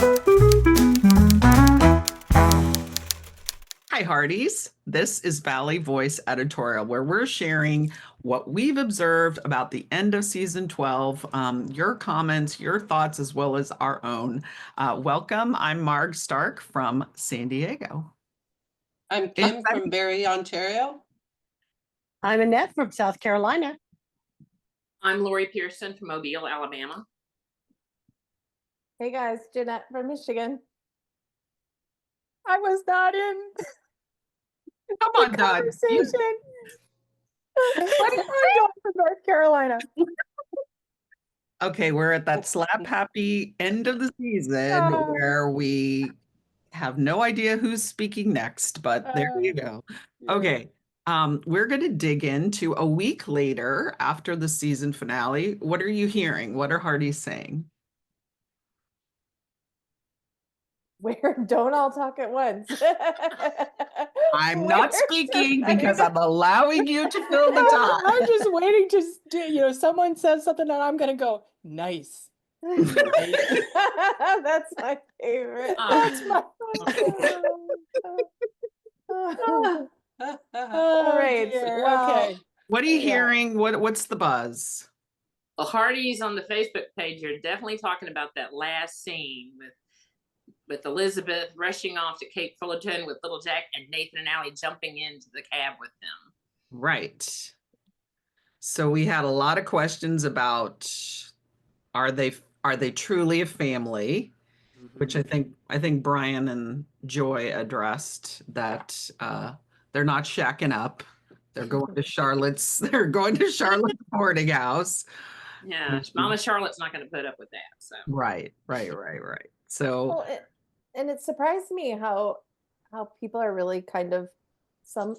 Hi, Hearties. This is Valley Voice Editorial, where we're sharing what we've observed about the end of season 12, your comments, your thoughts, as well as our own. Welcome. I'm Marg Stark from San Diego. I'm Kim from Barrie, Ontario. I'm Annette from South Carolina. I'm Lori Pearson from Mobile, Alabama. Hey guys, Jeanette from Michigan. I was not in Come the on, Doug. conversation. I'm going from North Carolina. Okay, we're at that slap happy end of the season where we have no idea who's speaking next, but there you go. Yeah. Okay. We're going to dig into a week later after the season finale. What are you hearing? What are Hearties saying? Where don't all talk at once. I'm not speaking because I'm allowing you to fill the time. I'm just waiting to, someone says something and I'm going to go, nice. That's my favorite. That's my All right. Well, okay. What are you Yeah. hearing? What's the buzz? Well, Hearties on the Facebook page are definitely talking about that last scene with Elizabeth rushing off to Cape Fullerton with little Jack and Nathan and Allie jumping into the cab with them. Right. So we had a lot of questions about are they truly a family? Which I think Brian and Joy addressed that they're not shacking up. They're going to Charlotte's boarding house. Yeah, Mama Charlotte's not going to put up with that. So Right. So well, and it surprised me how people are really kind of some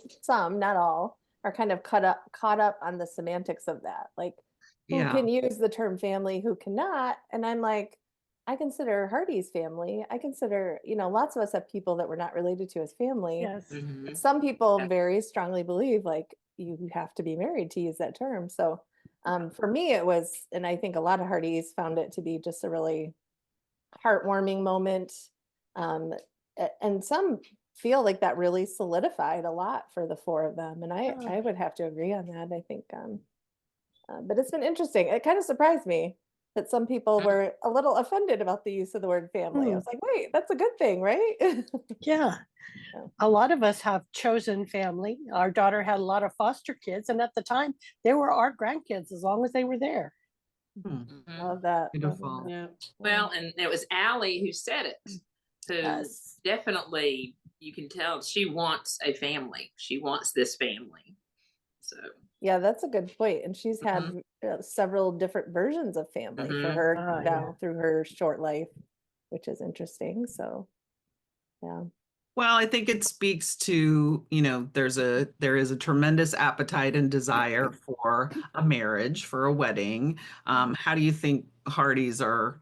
not all are kind of caught up on the semantics of that. Like who can use the term family, who cannot. And I'm like, I consider Hearties family. I consider, lots of us have people that we're not related to as family. Yes. mhm. Some people very strongly believe like you have to be married to use that term. So for me it was, and I think a lot of Hearties found it to be just a really heartwarming moment. And some feel like that really solidified a lot for the four of them. And I would have to agree on that. I think, but it's been interesting. It kind of surprised me that some people were a little offended about the use of the word family. I was like, wait, that's a good thing, right? Yeah. A lot of us have chosen family. Our daughter had a lot of foster kids, and at the time, they were our grandkids as long as they were there. Mhm. Love that. beautiful. Yeah. Well, and it was Allie who said it. Who Yes. definitely, you can tell she wants a family. She wants this family. So Yeah, that's a good point. And she's had several different versions of family for her now through her short life, which is interesting. So, yeah. Well, I think it speaks to, there is a tremendous appetite and desire for a marriage, for a wedding. How do you think Hearties are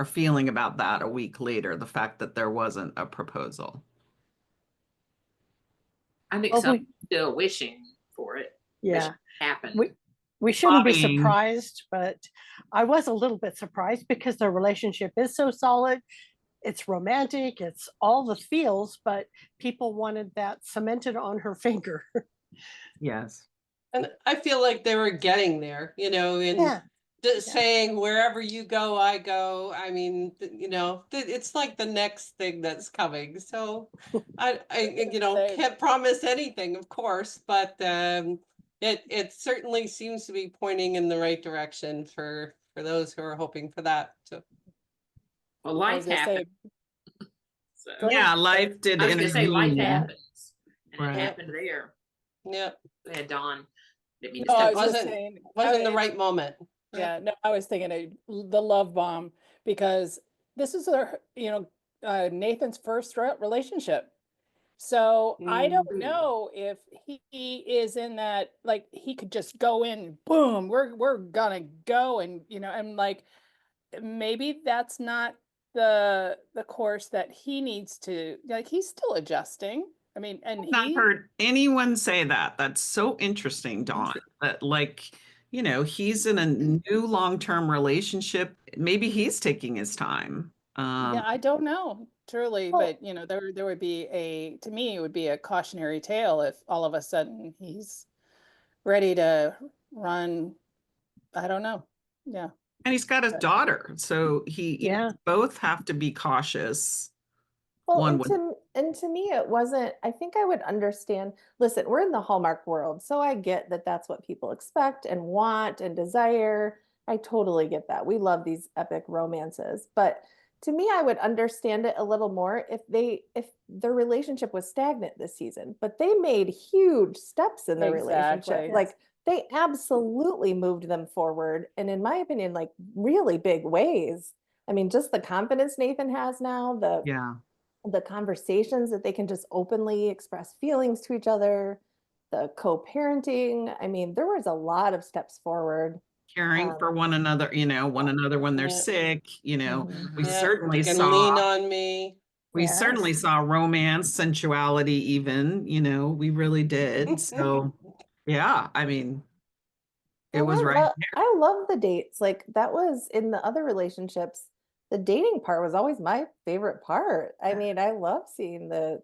feeling about that a week later, the fact that there wasn't a proposal? I think Well, some still wishing for it. Yeah. Happen. We shouldn't be Lobbying. surprised, but I was a little bit surprised because their relationship is so solid. It's romantic, it's all the feels, but people wanted that cemented on her finger. Yes. And I feel like they were getting there, and Yeah. saying wherever you go, I go. I mean, it's like the next thing that's coming. So I can't promise anything, of course, but it certainly seems to be pointing in the right direction for those who are hoping for that. So. Well, life happened. So, Yeah, life did. I was going to say life intervene. happens. And Right. it happened there. Yeah. Go ahead, Dawn. Didn't mean to No, I step was on- just saying, Wasn't the right moment. Yeah, no, I was thinking the love bomb because this is Nathan's first relationship. So I don't know if he is in that, like he could just go in, boom, we're gonna go, and and like maybe that's not the course that he needs to, like he's still adjusting. I mean, and I've not heard anyone say that. That's so interesting, Dawn. That he's in a new long-term relationship. Maybe he's taking his time. Yeah, I don't know truly, Well- but there would be to me, it would be a cautionary tale if all of a sudden he's ready to run. I don't know. Yeah. And he's got his But- daughter, so Yeah. both have to be cautious. Well, One and would, to me, it wasn't, I think I would understand. Listen, we're in the Hallmark world, so I get that that's what people expect and want and desire. I totally get that. We love these epic romances. But to me, I would understand it a little more if their relationship was stagnant this season, but they made huge steps in their relationship. Exactly. Like they absolutely moved them forward. And in my opinion, like really big ways. I mean, just the confidence Nathan has now, yeah, the conversations that they can just openly express feelings to each other, the co-parenting. I mean, there was a lot of steps forward. caring Um, for one another, one another when they're Yeah. sick, we Mhm. Yeah, certainly you can saw lean on me. we Yes. certainly saw romance, sensuality even, we really did. So yeah, I mean, it and was right there. I love the dates. Like that was in the other relationships. The dating part was always my favorite part. I mean, I love seeing the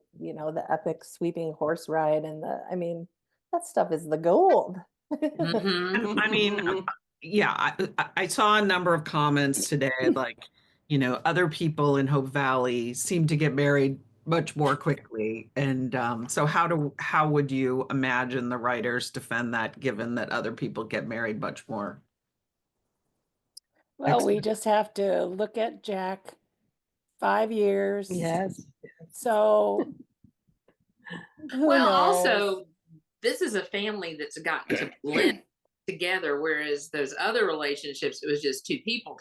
epic sweeping horse ride and I mean, that stuff is the gold. Mhm. And I mean, yeah, I saw a number of comments today, like, other people in Hope Valley seem to get married much more quickly. And so how would you imagine the writers defend that, given that other people get married much more? Well, we just have to look at Jack, 5 years. Yes. So who Well, knows? also, this is a family that's gotten to blend together, whereas those other relationships, it was just two people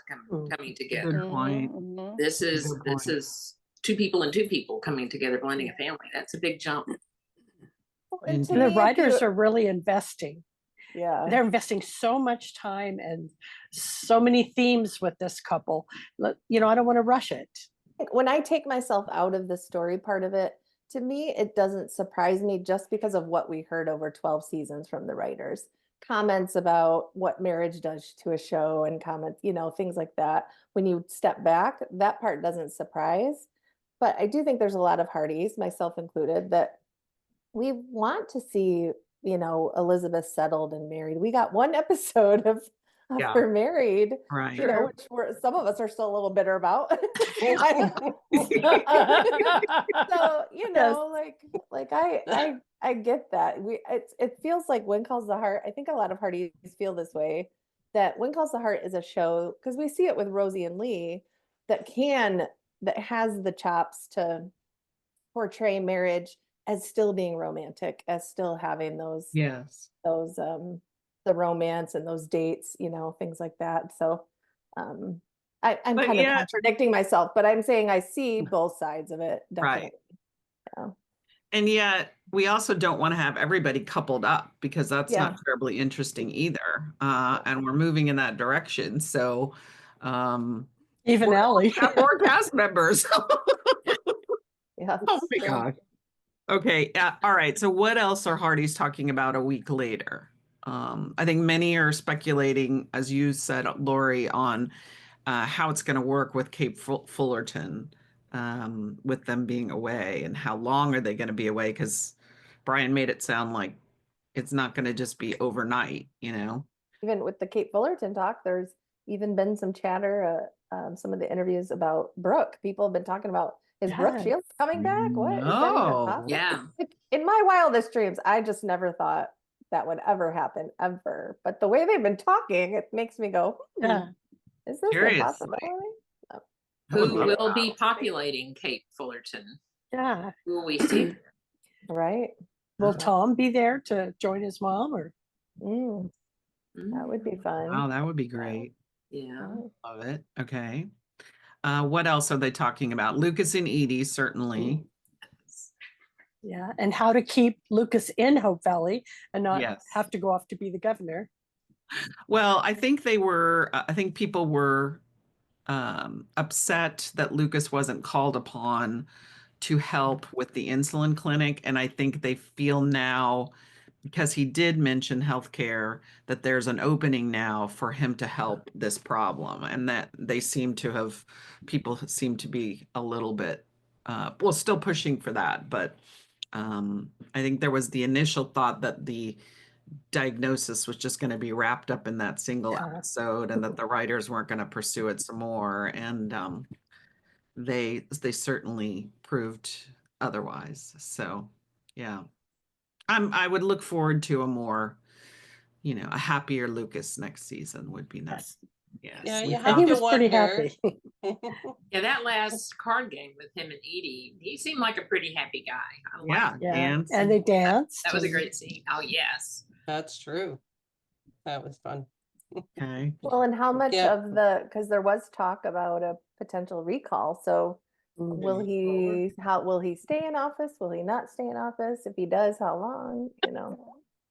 coming together. Good point. Mhm. This Good is point. two people and two people coming together, blending a family. That's a big jump. Well, and to And the me, if writers you- are really investing. yeah. They're investing so much time and so many themes with this couple. I don't want to rush it. When I take myself out of the story part of it, to me, it doesn't surprise me just because of what we heard over 12 seasons from the writers. Comments about what marriage does to a show and comments, things like that. When you step back, that part doesn't surprise. But I do think there's a lot of Hearties, myself included, that we want to see, Elizabeth settled and married. We got one episode of Yeah. her married, Right. which some of us are still a little bitter about. So Yes. I get that. It feels like When Calls the Heart. I think a lot of Hearties feel this way, that When Calls the Heart is a show, because we see it with Rosie and Lee, that has the chops to portray marriage as still being romantic, as still having Yes. the romance and those dates, things like that. So I'm But kind of yeah. contradicting myself, but I'm saying I see both sides of it, Right. definitely. And yet we also don't want to have everybody coupled up, because that's Yeah. not terribly interesting either. And we're moving in that direction. So Even we're Ellie. gonna have more cast members. Yeah. Oh my God. Okay. All right. So what else are Hearties talking about a week later? I think many are speculating, as you said, Lori, on how it's going to work with Cape Fullerton, with them being away, and how long are they going to be away? Because Brian made it sound like it's not going to just be overnight, Even with the Kate Fullerton talk, there's even been some chatter, some of the interviews about Brooke. People have been talking about, is Brooke Yes. Shields coming back? What is that even No. possible? Yeah. Like, in my wildest dreams, I just never thought that would ever happen, ever. But the way they've been talking, it makes me go, Yeah. is this a Seriously. possibility? I would Who love will that. be populating Cape Fullerton? Yeah. Who will we see? Right? Will Tom be there to join his mom, or? Mm, that would be fun. Wow, that would be great. Yeah. Love it. Okay. What else are they talking about? Lucas and Edie, certainly. Yeah. And how to keep Lucas in Hope Valley and not Yes. have to go off to be the governor. Well, I think people were upset that Lucas wasn't called upon to help with the insulin clinic. And I think they feel now, because he did mention healthcare, that there's an opening now for him to help this problem, and that people seem to be a little bit, well, still pushing for that. But I think there was the initial thought that the diagnosis was just going to be wrapped up in that single episode, and that the writers weren't going to pursue it some more. And they certainly proved otherwise. So yeah, I would look forward to a more, a happier Lucas next season would be nice. Yes. Yeah, you And have he to was pretty wonder. happy. Yeah, that last card game with him and Edie, he seemed like a pretty happy guy. I Yeah, liked Yeah, dance. and they danced. that was a and- great scene. Oh yes. That's true. That was fun. Okay. Well, and how much Yeah. of because there was talk about a potential recall. So will he stay in office? Will he not stay in office? If he does, how long?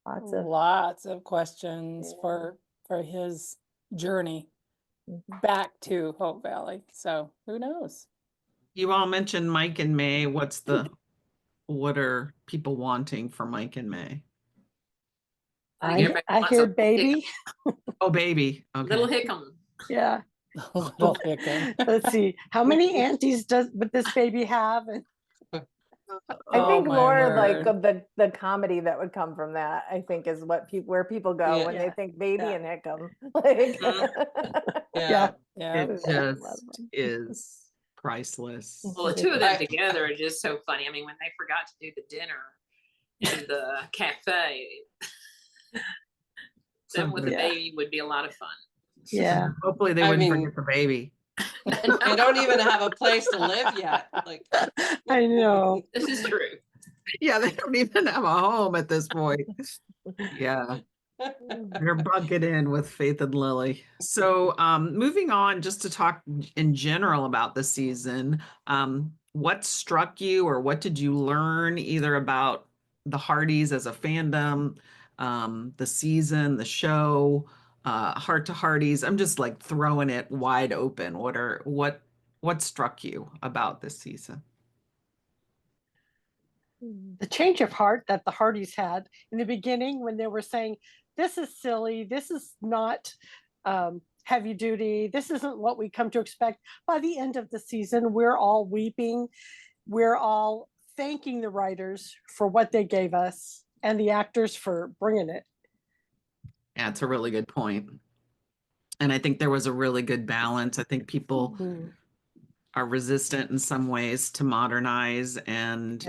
Lots of questions for his journey Mhm. back to Hope Valley. So who knows? You all mentioned Mike and May. What are people wanting for Mike and May? Everybody I wants hear a baby. Oh, baby. Okay. Little Hickam. Yeah. Little Hickam. Let's see. How many aunties would this baby have? And I think my more like word. of the comedy that would come from that, I think is where people go Yeah. when they Yeah. think baby Yeah. and Hickam. Like, Yeah. Yeah. It just is priceless. Well, the two of them I- together are just so funny. I mean, when they forgot to do the dinner in the cafe, them with a Yeah. baby would be a lot of fun. yeah. Hopefully they I wouldn't mean- forget the baby. They don't even have a place to live yet. Like, I know. This is true. Yeah, they don't even have a home at this point. Yeah, they're bunking in with Faith and Lily. So moving on, just to talk in general about the season, what struck you or what did you learn either about the Hearties as a fandom, the season, the show, Heart to Hearties? I'm just like throwing it wide open. What struck you about this season? The change of heart that the Hearties had in the beginning when they were saying, this is silly, this is not heavy duty, this isn't what we come to expect. By the end of the season, we're all weeping. We're all thanking the writers for what they gave us and the actors for bringing it. Yeah, it's a really good point. And I think there was a really good balance. I think people are resistant in some ways to modernize, and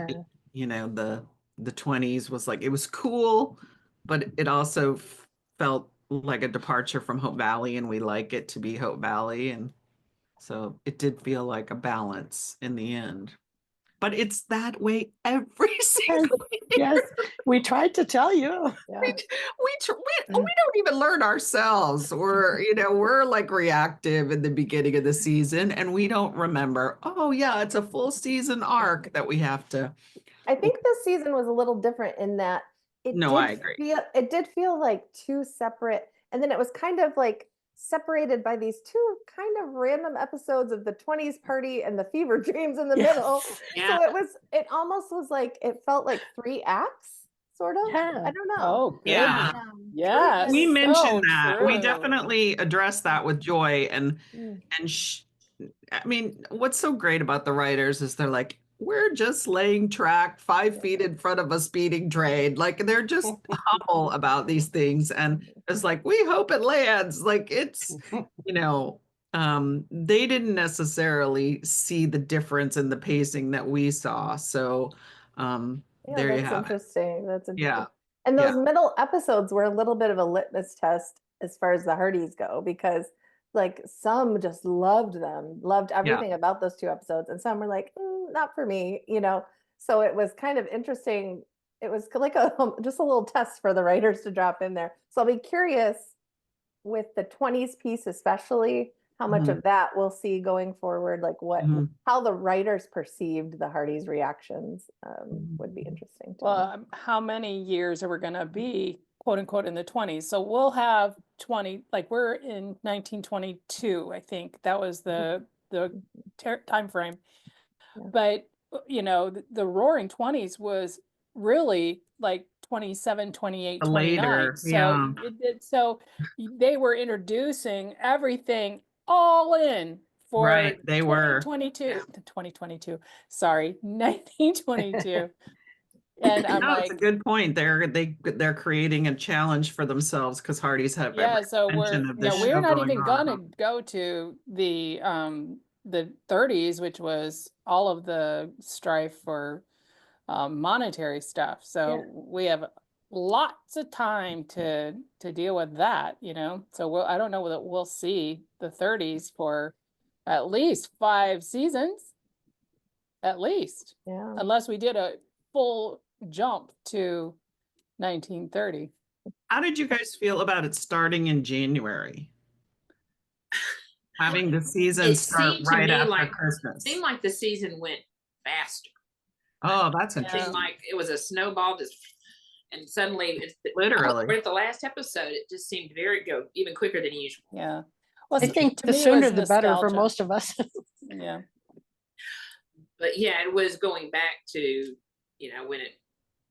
Yeah. the 20s was like, it was cool, but it also felt like a departure from Hope Valley, and we like it to be Hope Valley. And so it did feel like a balance in the end. But it's that way every single year. Yes, we tried to tell you. Yeah. We don't even learn ourselves. We're like reactive in the beginning of the season, and we don't remember, oh yeah, it's a full season arc that we have to. I think this season was a little different in that I agree. It did feel like two separate, and then it was kind of like separated by these two kind of random episodes of the 20s party and the fever dreams in the Yes. middle. Yeah. So it almost was like, it felt like 3 acts, sort of. Yeah. I don't know. Oh, Yeah. yes. We so mentioned that. We true. definitely addressed that with Joy, and Mm. I mean, what's so great about the writers is they're like, we're just laying track 5 feet in front of a speeding train. Like, they're just humble about these things. And it's like, we hope it lands. Like, it's, they didn't necessarily see the difference in the pacing that we saw. So Yeah, there you that's have it. interesting. That's interesting. Yeah. And those middle episodes were a little bit of a litmus test as far as the Hearties go, because like some just loved them, loved everything about those 2 episodes, and some were like, not for me, So it was kind of interesting. It was like just a little test for the writers to drop in there. So I'll be curious with the 20s piece, especially how much of that we'll see going forward, like how the writers perceived the Hearties' reactions would be interesting. Well, how many years are we going to be, quote unquote, in the 20s? So we'll have 20, like we're in 1922, I think that was the time frame. Yeah. But the Roaring 20s was really like 27, 28, The 29. later, So yeah. so they were introducing everything all in for Right, they were. 2022. Sorry, 1922. And I'm No, it's a like, good point. They're creating a challenge for themselves because Hardy's have yeah, every so intention of this we're show not going even on. gonna go to the 30s, which was all of the strife for monetary stuff. So Yeah. we have lots of time to deal with that, you know. So I don't know that we'll see the 30s for at least 5 seasons, at least, Yeah. unless we did a full jump to 1930. How did you guys feel about it starting in January? Having the season It start seemed to right me after like Christmas. seemed like the season went faster. Oh, that's It interesting. seemed like it was a snowball just, and suddenly Literally. we're at the last episode. It just seemed very go even quicker than usual. Yeah. Well, I think to the me, it sooner was the better for nostalgia. most of us. Yeah. But yeah, it was going back to, when it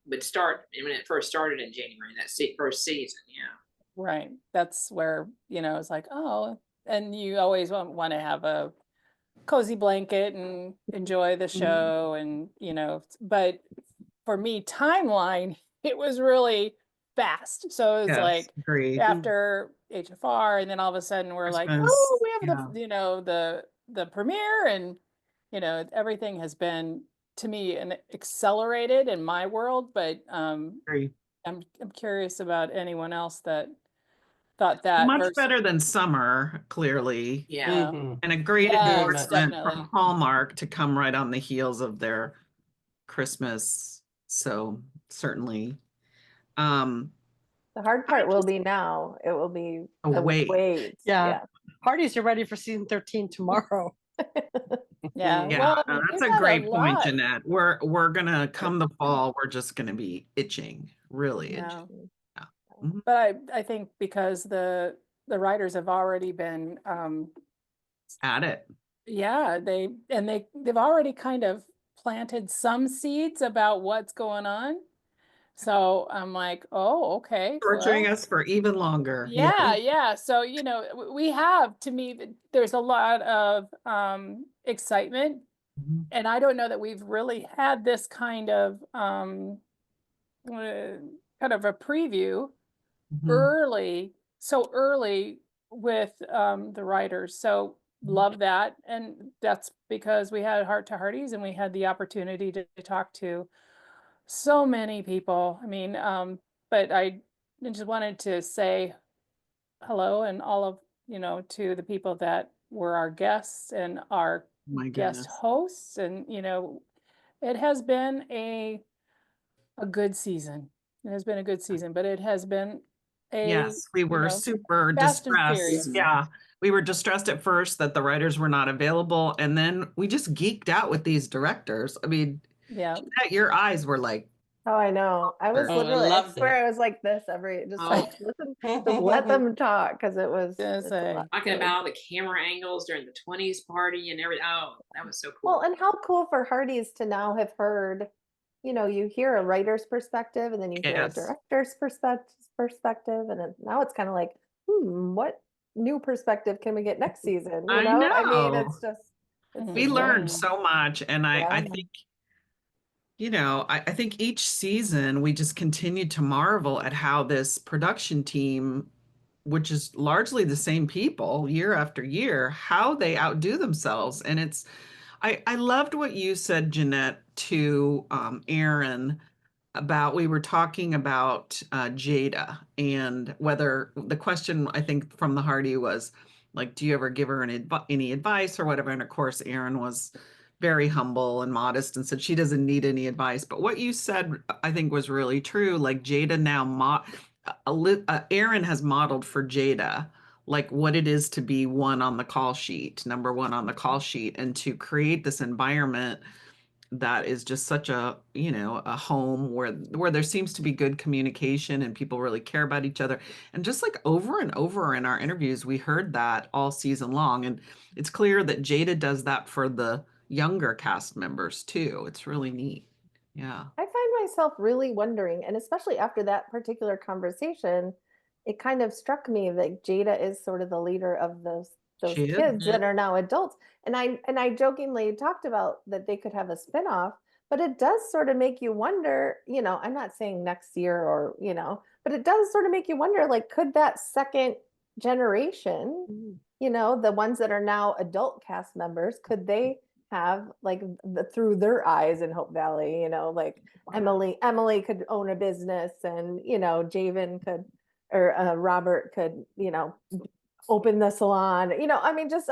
would start, and when it first started in January, that first season. Yeah. Right. That's where, it's like, oh, and you always want to have a cozy blanket and enjoy the show. And, but for me, timeline, it was really fast. So it was Yes, like agreed. after HFR, and then all of a sudden we're like, Christmas, oh, we have yeah. the premiere, and, everything has been, to me, accelerated in my world. But Agree. I'm curious about anyone else that thought that Much versus, better than summer, clearly. Yeah. And a great Yes, endorsement definitely. from Hallmark to come right on the heels of their Christmas. So certainly. The hard part will be now. It will be the wait. Yeah. Parties are ready for season 13 tomorrow. Yeah. Yeah, Well, no, that's we've a had great point, lot. Jeanette. We're gonna come the fall, we're just gonna be itching, really Yeah. itching. Yeah. Mhm. But I think because the writers have already been At it. yeah, they've already kind of planted some seeds about what's going on. So I'm like, oh, okay. Torturing Well, us for even longer. yeah. So, we have, to me, there's a lot of excitement. Mhm. And I don't know that we've really had this kind of a preview Mhm. so early with the writers. So love that. And that's because we had Heart to Hearties, and we had the opportunity to talk to so many people. I mean, but I just wanted to say hello, and all of, to the people that were our guests and our My guest goodness. hosts. And, it has been a good season. It has been a good season, but it has been Yes, we were super fast and distressed. furious. Yeah, we were distressed at first that the writers were not available, and then we just geeked out with these directors. I mean, Yeah. Jeanette, your eyes were like, Oh, I know. I was Oh, I literally, I loved swear it. I was like this just Oh. like, listen, just let them talk, because it was Just it's a say. lot. Talking about all the camera angles during the 20s party and everything. Oh, that was so cool. Well, and how cool for Hardy's to now have heard, you hear a writer's perspective, and then you hear a yes. director's perspective, and now it's kind of like, what new perspective can we get next season? I I mean, know. it's just, it's We just learned Mhm. so much, and I Yeah. think, I think each season we just continued to marvel at how this production team, which is largely the same people year after year, how they outdo themselves. And I loved what you said, Jeanette, to Aaron about, we were talking about Jada, and whether the question, I think, from the Hardy was like, do you ever give her any advice or whatever? And of course, Aaron was very humble and modest and said she doesn't need any advice. But what you said, I think, was really true. Like Jada now, Aaron has modeled for Jada like what it is to be one on the call sheet, number one on the call sheet, and to create this environment that is just such a home where there seems to be good communication and people really care about each other. And just like over and over in our interviews, we heard that all season long. And it's clear that Jada does that for the younger cast members too. It's really neat. Yeah. I find myself really wondering, and especially after that particular conversation, it kind of struck me that Jada is sort of the leader of those She is. kids that are now adults. And I jokingly talked about that they could have a spinoff, but it does sort of make you wonder, I'm not saying next year or, but it does sort of make you wonder, like, could that second generation, the ones that are now adult cast members, could they have like through their eyes in Hope Valley, like Emily could own a business, and Javen could, or Robert could, open the salon. I mean, just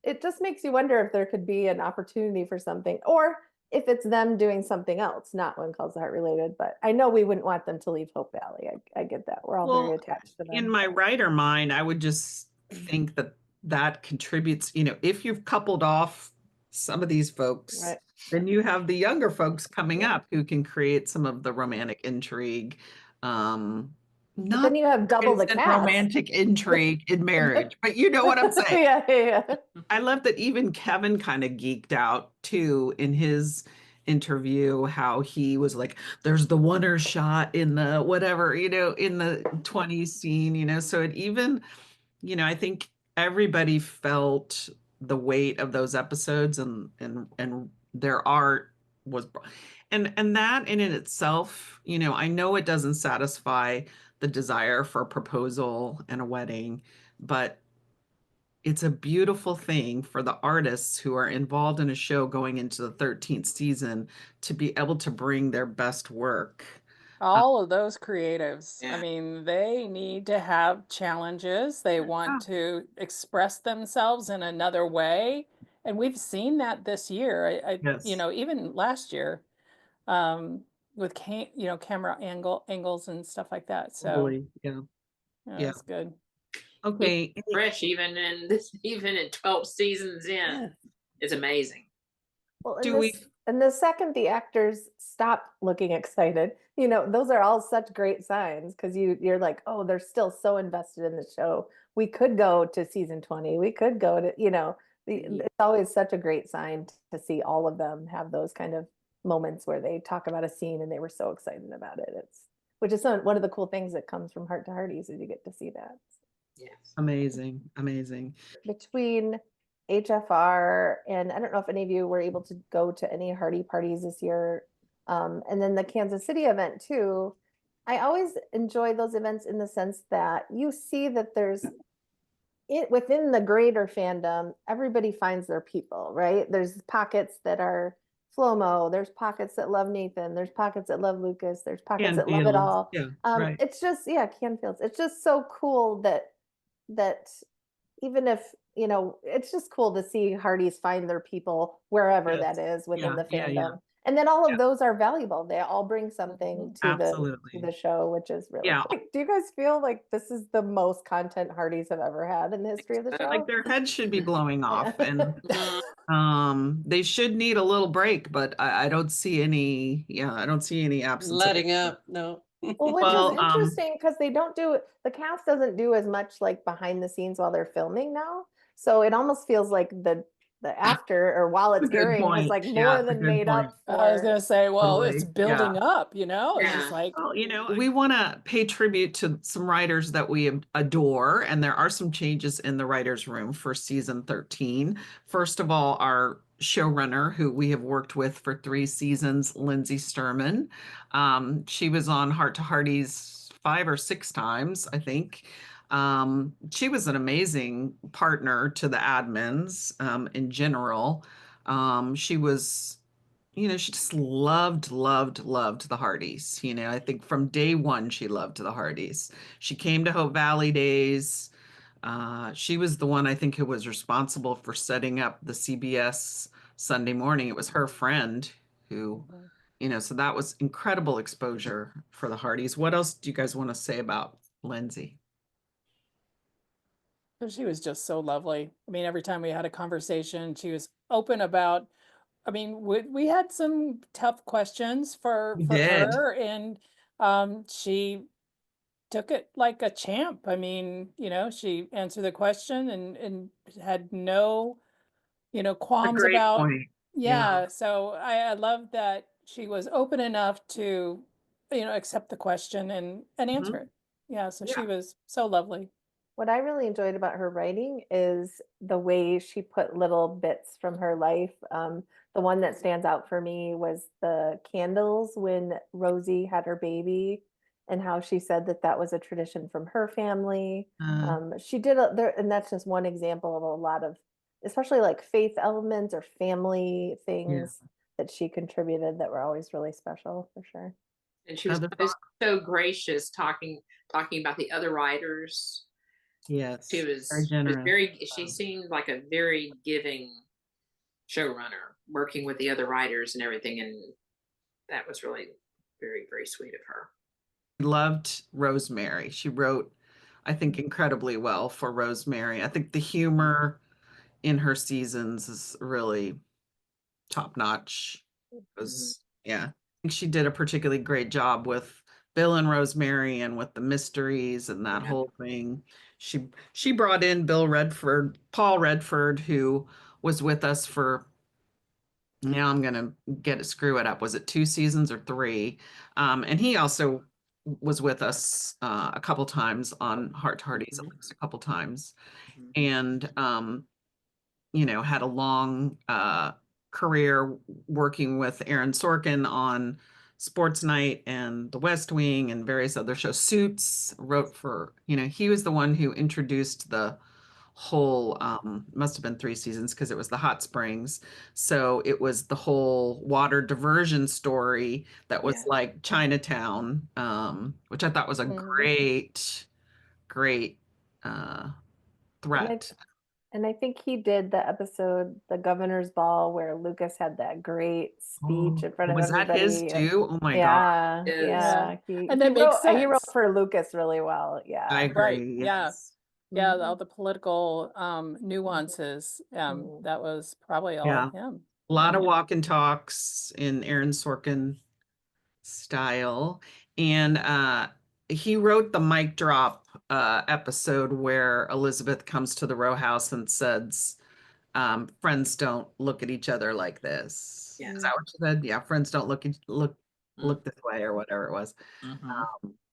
it just makes you wonder if there could be an opportunity for something, or if it's them doing something else, not When Calls the Heart related. But I know we wouldn't want them to leave Hope Valley. I get that. We're all very attached to them. In my writer mind, I would just think that contributes, if you've coupled off some of these folks, Right. then you have the younger folks coming up who can create some of the romantic intrigue. But then you have double the isn't cast. romantic intrigue in marriage, but you know what I'm saying. Yeah. I love that even Kevin kind of geeked out too in his interview, how he was like, there's the oneer shot in the whatever, in the 20s scene, so it even, I think everybody felt the weight of those episodes, and their art was, and that in itself, I know it doesn't satisfy the desire for a proposal and a wedding, but it's a beautiful thing for the artists who are involved in a show going into the 13th season to be able to bring their best work. All of those creatives, Yeah. I mean, they need to have challenges. They want to express themselves in another way. And we've seen that this year. Yes. Even last year, with camera angles and stuff like that. So Totally. Yeah. it's good. Okay. Fresh even in 12 seasons in. It's amazing. Well, Do and the second the actors stop looking excited, those are all such great signs, because you're like, oh, they're still so invested in the show. We could go to season 20. We could go to, it's always such a great sign to see all of them have those kind of moments where they talk about a scene and they were so excited about it. Which is one of the cool things that comes from Heart to Hearties, is you get to see that. Yes. Amazing. Between HFR, and I don't know if any of you were able to go to any Hearty parties this year, and then the Kansas City event too. I always enjoy those events in the sense that you see that there's within the greater fandom, everybody finds their people, right? There's pockets that are Flomo, there's pockets that love Nathan, there's pockets that love Lucas, there's pockets that love it all. Yeah, right. It's just, Canfields. It's just so cool that even if, it's just cool to see Hearties find their people wherever Yes. that is within the fandom. Yeah. And then all of those are valuable. They all bring something to Absolutely. the show, which is really Yeah. cool. Do you guys feel like this is the most content Hearties have ever had in the history of the show? Like their heads should be blowing off, Yeah. and they should need a little break, but I don't see any. Yeah, I don't see any absence. Letting up. No. Well, which is interesting, because the cast doesn't do as much like behind the scenes while they're filming now. So it almost feels like the after, or while it's Good airing, point. was like Yeah, more it's a than good made point. up I was for. gonna say, well, Totally. it's building up, It's Yeah. just like, Well, we want to pay tribute to some writers that we adore, and there are some changes in the writers' room for season 13. First of all, our showrunner, who we have worked with for 3 seasons, Lindsay Sturman. She was on Heart to Hearties 5 or 6 times, I think. She was an amazing partner to the admins in general. She was, she just loved the Hearties. I think from day one, she loved the Hearties. She came to Hope Valley days. She was the one, I think, who was responsible for setting up the CBS Sunday morning. It was her friend who, so that was incredible exposure for the Hearties. What else do you guys want to say about Lindsay? she was just so lovely. I mean, every time we had a conversation, she was open about, I mean, we had some tough questions for did. her, and she took it like a champ. I mean, she answered the question and had no, qualms great about. point. Yeah, so I love that she was open enough to, accept the question and answer it. Yeah, so she Yeah. was so lovely. What I really enjoyed about her writing is the way she put little bits from her life. The one that stands out for me was the candles when Rosie had her baby, and how she said that that was a tradition from her family. She did there, and that's just one example of a lot of, especially like faith elements or family things that she contributed that were always really special for sure. And she was so gracious talking about the other writers. Yes. She was very generous. she seemed like a very giving showrunner, working with the other writers and everything, and that was really very, very sweet of her. Loved Rosemary. She wrote, I think, incredibly well for Rosemary. I think the humor in her seasons is really top notch. Yeah, I think she did a particularly great job with Bill and Rosemary and with the mysteries and that whole thing. She brought in Paul Redford, who was with us for, now I'm gonna screw it up. Was it 2 seasons or 3? And he also was with us a couple times on Heart to Hearties, at least a couple times, and had a long career working with Aaron Sorkin on Sports Night and The West Wing and various other shows. Suits, wrote for, he was the one who introduced the whole, must have been 3 seasons because it was the hot springs. So it was the whole water diversion story that was like Chinatown, which I thought was a great threat. And I think he did the episode, The Governor's Ball, where Lucas had that great speech in front of Was that his everybody. too? Oh my God. Yeah. And that makes He wrote sense. for Lucas really well. I Yeah. agree. Right. Yes. Yeah, all the political nuances. That was probably all him. A lot of walk and talks in Aaron Sorkin style. And he wrote the mic drop episode where Elizabeth comes to the row house and says, friends don't look at each other like this. Yeah. Is that what you said? Yeah, friends don't look this way, or whatever it was,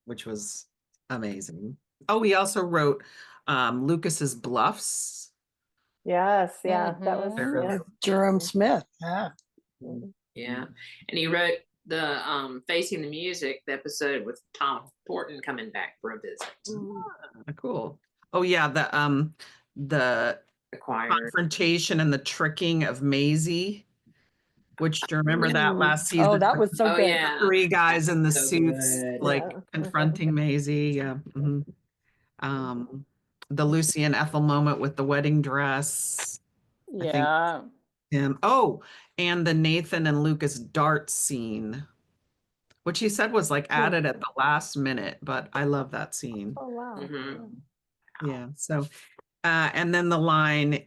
which was amazing. Oh, we also wrote Lucas's Bluffs. Yes, that was Jerome Smith. Yeah, and he wrote the Facing the Music, the episode with Tom Horton coming back for a visit. Cool. Oh yeah, the choir confrontation and the tricking of Maisie. Which, do you remember that last season? Oh, that was so good. Yeah. 3 guys in the So suits, good. like confronting Maisie. Yeah. The Lucy and Ethel moment with the wedding dress. Yeah. Oh, and the Nathan and Lucas dart scene, which he said was like added at the last minute, but I love that scene. Oh, wow. Yeah. So, and then the line,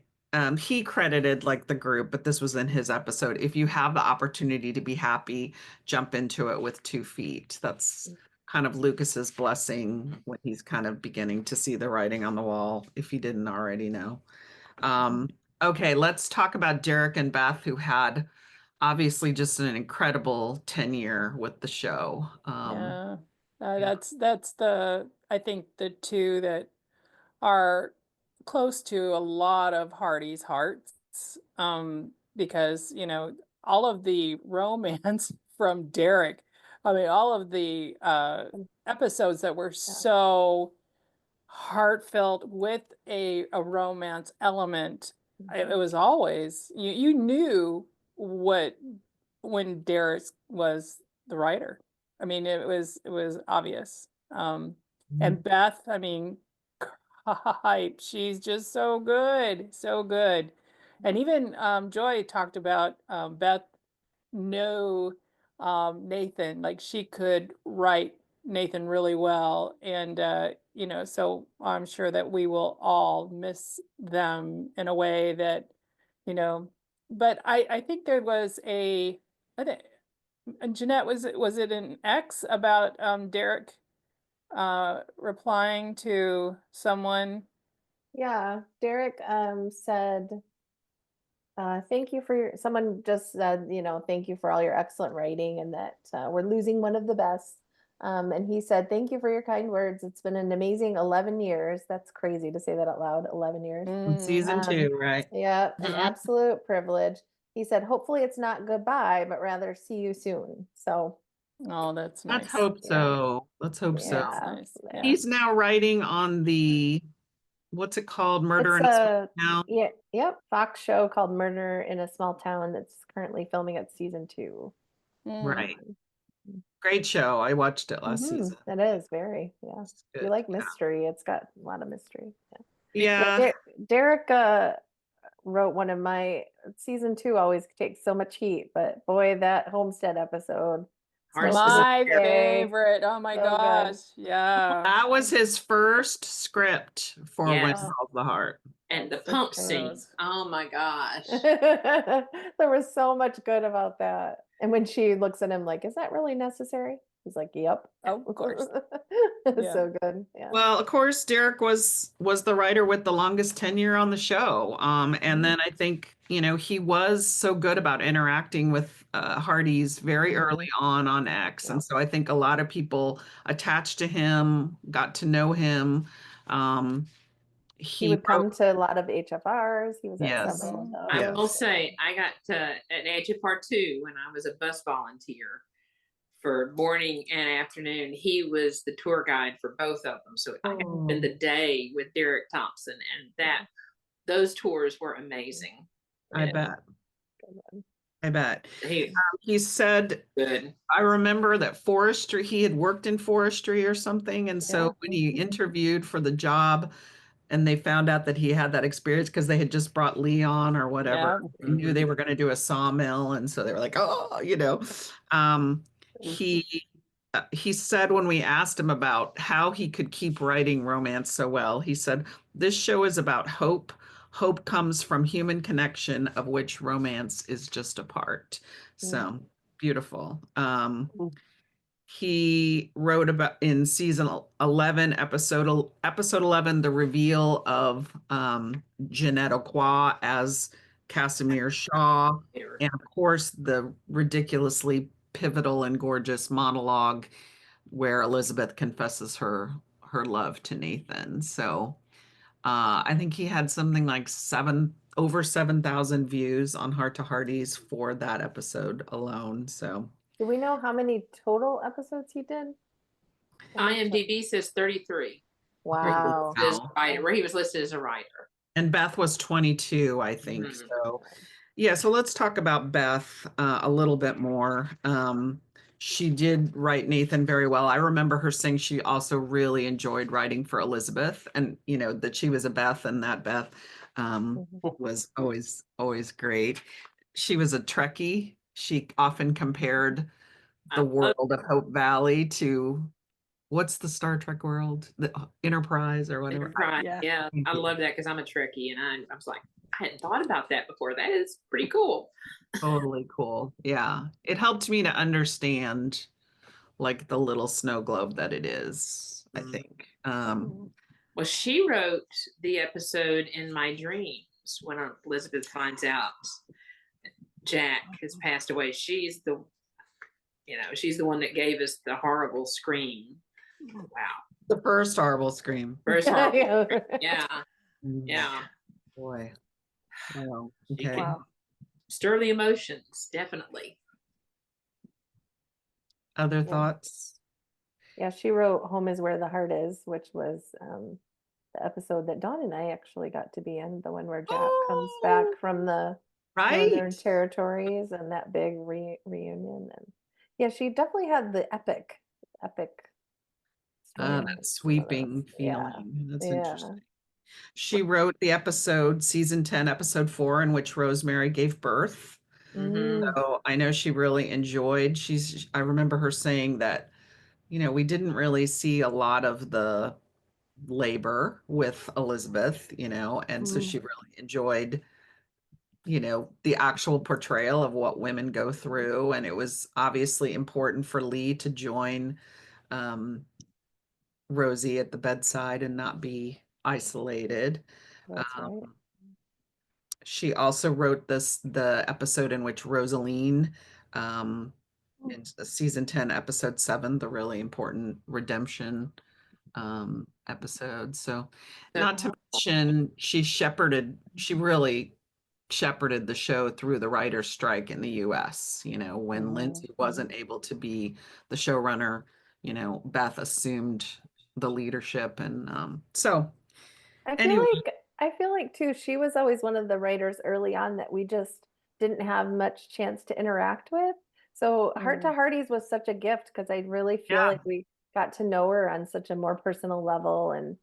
he credited like the group, but this was in his episode. If you have the opportunity to be happy, jump into it with 2 feet. That's kind of Lucas's blessing when he's kind of beginning to see the writing on the wall, if he didn't already know. Okay, let's talk about Derek and Beth, who had obviously just an incredible tenure with the show. That's I think the 2 that are close to a lot of Hearties' hearts, because all of the romance from Derek. I mean, all of the episodes that were so heartfelt with a romance element. It was always you knew when Derek was the writer. I mean, it was obvious. And Beth, I mean, hype. She's just so good, so good. And even Joy talked about Beth know Nathan, like she could write Nathan really well. And so I'm sure that we will all miss them in a way that, but I think there was and Jeanette, was it an X about Derek replying to someone? Yeah, Derek said Thank you for someone just said, thank you for all your excellent writing and that we're losing one of the best. And he said, thank you for your kind words. It's been an amazing 11 years. That's crazy to say that out loud, 11 years. In season 2, right? Yeah, an Mhm. absolute privilege. He said, hopefully it's not goodbye, but rather see you soon. So, Oh, that's Let's nice. hope so. Let's hope so. yeah. Nice. Yeah. He's now writing on the, what's it called? Murder It's in a Small Town. yep, Fox show called Murder in a Small Town that's currently filming its season 2. Right. Great show. I watched it last season. It is very, yeah. It's If you good. like mystery, it's got a lot of mystery. Yeah. Derek wrote one of my season 2 always takes so much heat, but boy, that homestead episode. Hard still to to this My day, favorite. Oh my so good. gosh. Yeah. That was his first script for When Yes. Calls the Heart. And the That's pump so scene. gross. Oh my gosh. There was so much good about that. And when she looks at him like, is that really necessary? He's like, yep. Oh, of course. It's Yeah. so good. Yeah. Well, of course, Derek was the writer with the longest tenure on the show. And then I think, he was so good about interacting with Hearties very early on X. Yeah. And so I think a lot of people attached to him, got to know him. He would come to a lot of HFRs. He was at Yes. several of those. I will Yes. say I got to at HFR 2 when I was a bus volunteer for morning and afternoon. He was the tour guide for both of them. So I Oh. spent the day with Derek Thompson, and those tours were amazing. I Yeah. bet. I bet. He He said, good. I remember that forestry, he had worked in forestry or something. And so Yeah. when he interviewed for the job and they found out that he had that experience because they had just brought Lee on or whatever, they knew they were going to do a sawmill. And so they were like, oh, he said when we asked him about how he could keep writing romance so well, he said, this show is about hope. Hope comes from human connection, of which romance is just a part. So beautiful. He wrote about in season 11, episode 11, the reveal of Jeanette O'Quois as Casimir Shaw, and of course the ridiculously pivotal and gorgeous monologue where Elizabeth confesses her love to Nathan. So I think he had something like over 7,000 views on Heart to Hearties for that episode alone. So Do we know how many total episodes he did? IMDb says 33. Wow. Where he was listed as a writer. And Beth was 22, I think. Mhm. So yeah, so let's talk about Beth a little bit more. She did write Nathan very well. I remember her saying she also really enjoyed writing for Elizabeth, and that she was a Beth, and that Beth was always great. She was a Trekkie. She often compared the world of Hope Valley to what's the Star Trek world, the Enterprise or whatever. Enterprise. Yeah. Yeah, I love that because I'm a Trekkie, and I was like, I hadn't thought about that before. That is pretty cool. Totally cool. Yeah. It helped me to understand like the little snow globe that it is, I think. Well, she wrote the episode in my dreams when Elizabeth finds out Jack has passed away. She's the one that gave us the horrible scream. Wow. The first horrible scream. First horrible. Yeah. Mm, Yeah. Boy. Oh, She okay. can stir the emotions, definitely. Other thoughts? Yeah, she wrote Home is Where the Heart Is, which was the episode that Dawn and I actually got to be in, the one where Jack comes back from the Northern Right. Territories and that big reunion. And yeah, she definitely had the epic story. That sweeping Yeah. feeling. That's Yeah. interesting. She wrote the episode, season 10, episode 4, in which Rosemary gave birth. So I know she really enjoyed. I remember her saying that, we didn't really see a lot of the labor with Elizabeth, and so she really enjoyed, the actual portrayal of what women go through. And it was obviously important for Lee to join Rosie at the bedside and not be isolated. That's right. She also wrote the episode in which Rosaline, in season 10, episode 7, the really important redemption episode. So not to mention she really shepherded the show through the writer's strike in the US. When Lindsay wasn't able to be the showrunner, Beth assumed the leadership. And so anyway. I feel like too, she was always one of the writers early on that we just didn't have much chance to interact with. So Heart to Hearties was such a gift because I really feel like we got to know her on such a more personal level, and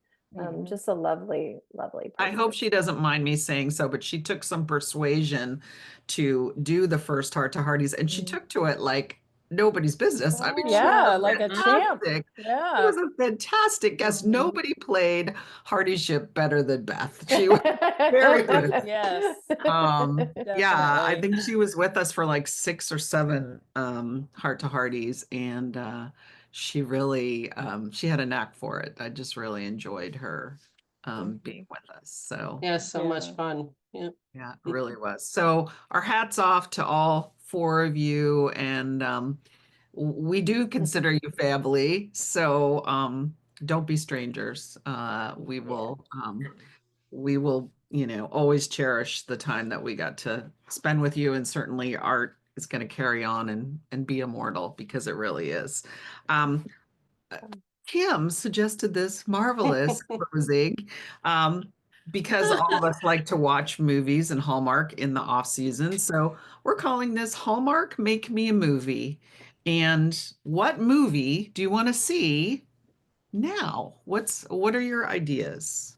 just a lovely, lovely person. I hope she doesn't mind me saying so, but she took some persuasion to do the first Heart to Hearties, and she took to it like nobody's business. I mean, she Yeah, was like a champ. fantastic. She Yeah. was a fantastic guest. Nobody played Hardyship better than Beth. She was very good. Yes. Yeah, I Definitely. think she was with us for like 6 or 7 Heart to Hearties, and she really she had a knack for it. I just really enjoyed her being with us. So Yeah, so much Yeah. fun. Yeah. yeah, it really was. So our hats off to all 4 of you, and we do consider you family. So don't be strangers. We will always cherish the time that we got to spend with you, and certainly art is going to carry on and be immortal because it really is. Kim suggested this marvelous closing, because all of us like to watch movies and Hallmark in the off season. So we're calling this Hallmark Make Me a Movie. And what movie do you want to see now? What are your ideas?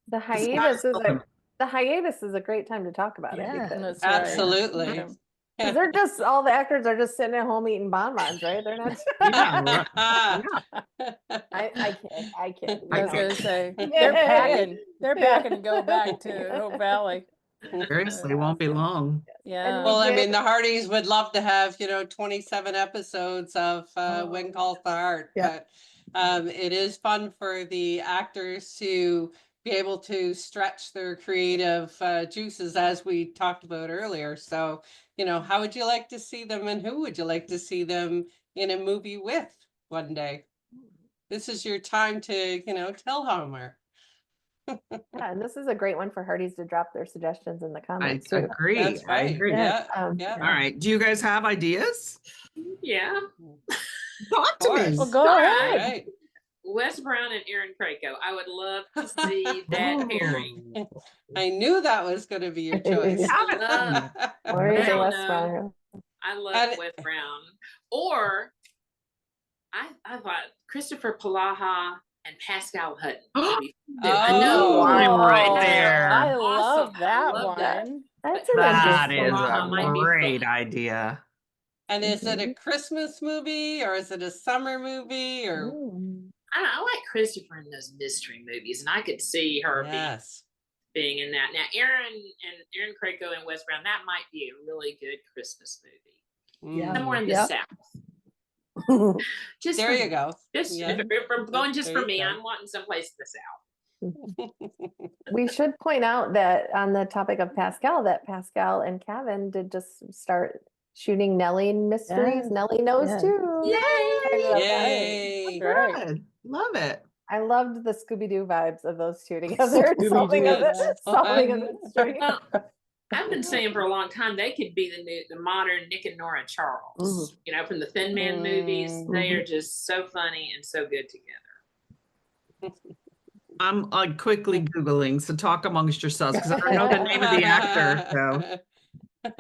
The hiatus is a great time to talk about it Yeah. because That's right. Absolutely. Yeah. they're just all the actors are just sitting at home eating bonbons, right? They're not. Yeah, I kid. I was I gonna say Yay. they're packing to go back to Hope Valley. seriously, it won't be long. Yeah. Well, I did- mean, the Hardys would love to have, 27 episodes of When Calls the Heart. Yeah. But it is fun for the actors to be able to stretch their creative juices, as we talked about earlier. So, how would you like to see them, and who would you like to see them in a movie with one day? This is your time to, tell Hallmark. Yeah, and this is a great one for Hearties to drop their suggestions in the I comments too. agree. That's I right. agree. Yeah. Um, Yeah. All right. Do you guys have ideas? Yeah. Talk to me. course. Well, go All ahead. Right. Wes Brown and Aaron Krakow. I would love to see that pairing. I knew that was going to be your choice. I love, Or is I it don't Wes know. Brown? I love And- Wes Brown. Or I thought Christopher Palaha and Pascal Hutton. would be fun too. I know. I'm right Oh, there. I Awesome. love that I love that. one. That's But an That interesting is Palaha a might be great fun. idea. And is it a Christmas movie, or is it a summer movie, or? I don't know, I like Christopher in those mystery movies, and I could see her Yes. being in that. Now, Aaron Krakow and Wes Brown, that might be a really good Christmas movie. Yeah. Somewhere in the Yep. South. Just There for you me. go. Just Yeah. if I'm going just There for you me, go. I'm wanting someplace in the South. We should point out that on the topic of Pascal, that Pascal and Kevin did just start shooting Nellie mysteries. Yes. Nellie knows Yeah. too. Yay! Yay. Right. Good. Love it. I loved the Scooby-Doo vibes of those two together. Scooby-Doo. solving a Yes. mystery. Well, I've been saying for a long time they could be the modern Nick and Nora Charles. From the Thin Man movies. They are just so funny and so good together. I'm quickly Googling, so talk amongst yourselves because I don't know the name of the actor. So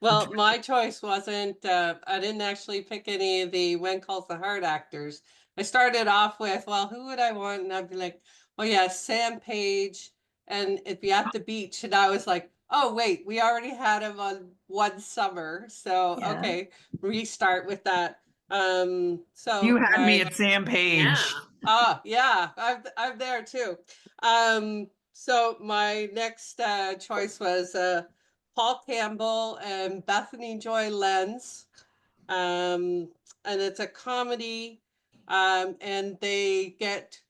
Well, my choice wasn't, I didn't actually pick any of the When Calls the Heart actors. I started off with, well, who would I want? And I'd be like, well, yeah, Sam Page, and it'd be at the beach. And I was like, oh, wait, we already had him on One Summer. So, Yeah. okay, restart with that. So you had me at Sam Page. Yeah. Oh, yeah, I'm there too. So my next choice was Paul Campbell and Bethany Joy Lenz. And it's a comedy. And they get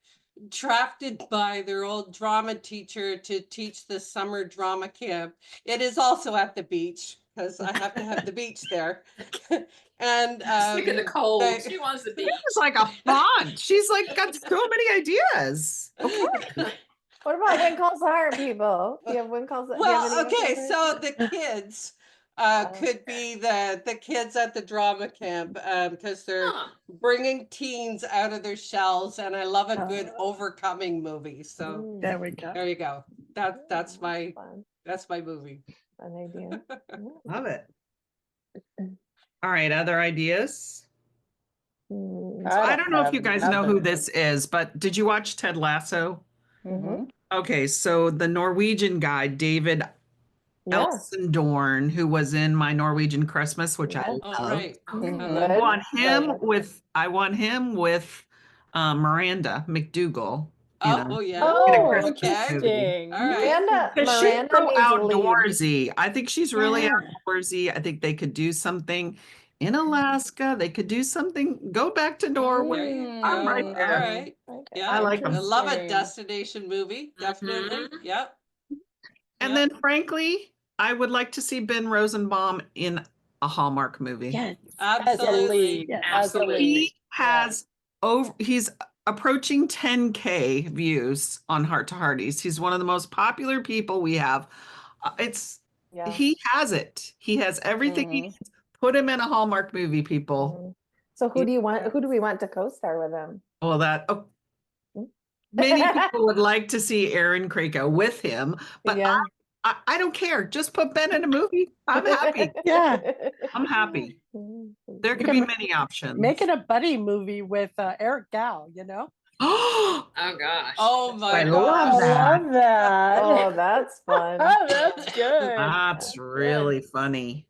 drafted by their old drama teacher to teach the summer drama camp. It is also at the beach because I have to have the beach there. And Sick of the cold. they- She wants the beach. It's like a font. She's like got so many ideas. Okay. What about When Calls the Heart, people? Do you have When Calls the do you have well, any okay, favorite? so the kids could be the kids at the drama camp because they're Huh. bringing teens out of their shells, and I love a good Oh. overcoming movie. So Mm, There we go. there you go. That's my fun movie. idea. Yeah. Love it. All right, other ideas? Mm, So I don't know if you guys know who nothing. this is, but did you watch Ted Lasso? mhm. Okay, so the Norwegian guy, David Yeah. Elsendorn, who was in My Norwegian Christmas, which I Yeah. Oh, love. right. Mhm. I I love Good. want him Brilliant. with Miranda McDougal. You know, Oh, yeah. Oh, Christmas okay. movie. Interesting. All right. Miranda Because she's Miranda so means lead. outdoorsy. I think she's really Yeah. outdoorsy. I think they could do something in Alaska. They could do something. Go back to Norway. There you I'm right go. All there. right. Okay. Yeah. I like 'em. I love a Interesting. destination movie. Definitely. Mhm. Yep. And Yep. then, frankly, I would like to see Ben Rosenbaum in a Hallmark movie. Yes. As a Absolutely. lead. Yes. As a Absolutely. lead. He has he's approaching 10K views on Heart to Hearties. He's one of the most popular people we have. Yeah. He has it. He has everything he Mhm. needs. Put him in a Hallmark movie, people. Mhm. So who do you want? Who do we want to co-star with him? Well, many people would like to see Aaron Krakow with him, but Yeah. I don't care. Just put Ben in a movie. I'm happy. Yeah. I'm happy. Mhm. There You could can be many options. Make it a buddy movie with Eric Gow, you know? Oh, Oh gosh. Oh my I love gosh. I that. love that. Oh, that's fun. Oh, that's good. That's That's really funny.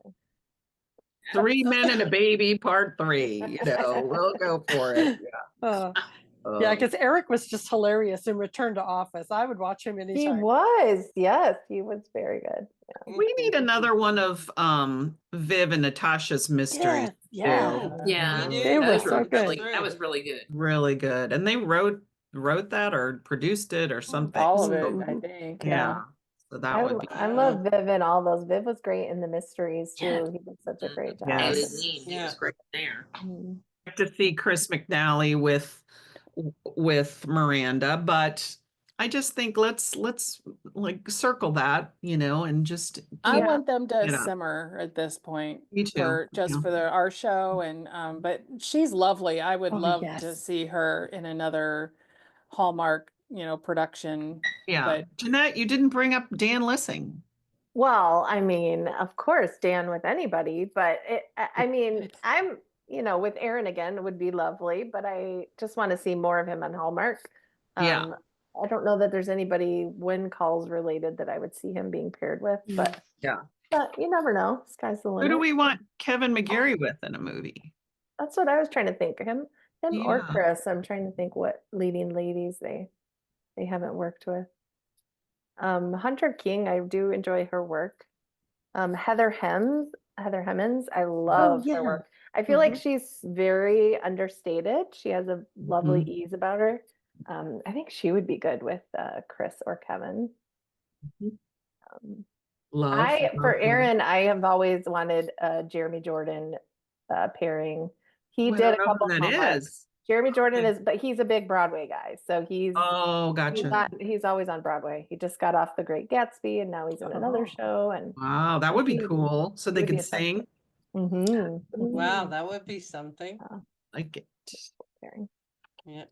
3 Men and a Baby, Part 3. We'll go for it. Yeah, Yeah. because Eric was just hilarious in Return to Office. I would watch him He anytime. was. Yes, he was very good. We need another one of Viv and Natasha's mysteries. Yes, yeah. too. Yeah. We do. They were Those so were good. really, that was really good. Really good. And they wrote that or produced it or something. All of it, So, I think. yeah. So that would be I love Viv and all those. Viv was great in the mysteries too. Yeah. He did such a great job. Yes. Aileen, he Yeah. was great there. Mhm. like to see Chris McNally with Miranda, but I just think let's like circle that, and just I keep want them to it up. simmer at this point Me too. for just Yeah. for our show, and but she's lovely. I would Oh, love to yes. see her in another Hallmark, production. Yeah. But Jeanette, you didn't bring up Dan Lissing. Well, I mean, of course, Dan with anybody, but I mean, I'm, with Aaron again would be lovely, but I just want to see more of him on Hallmark. Yeah. I don't know that there's anybody When Calls related that I would see him being paired with, but Yeah. but you never know. Sky's the Who limit. do we want Kevin McGarry with in a movie? That's what I was trying to think. Him or Yeah. Chris. I'm trying to think what leading ladies they haven't worked with. Hunter King, I do enjoy her work. Heather Hemmings, I love yeah. her work. I feel like Mhm. she's very understated. She has a lovely ease about her. I think she would be good with Chris or Kevin. Mhm. For Love. Aaron, I have always wanted a Jeremy Jordan pairing. He Oh, I did don't a know couple who that Hallmark. is. Jeremy Jordan Okay. is, but he's a big Broadway guy, so he's Gotcha. he's always on Broadway. He just got off The Great Gatsby, and now he's in another show. And Wow, that would be cool. So they would be could a fun sing. Mhm. Wow, that would be something. Like it. Pairing. Yeah.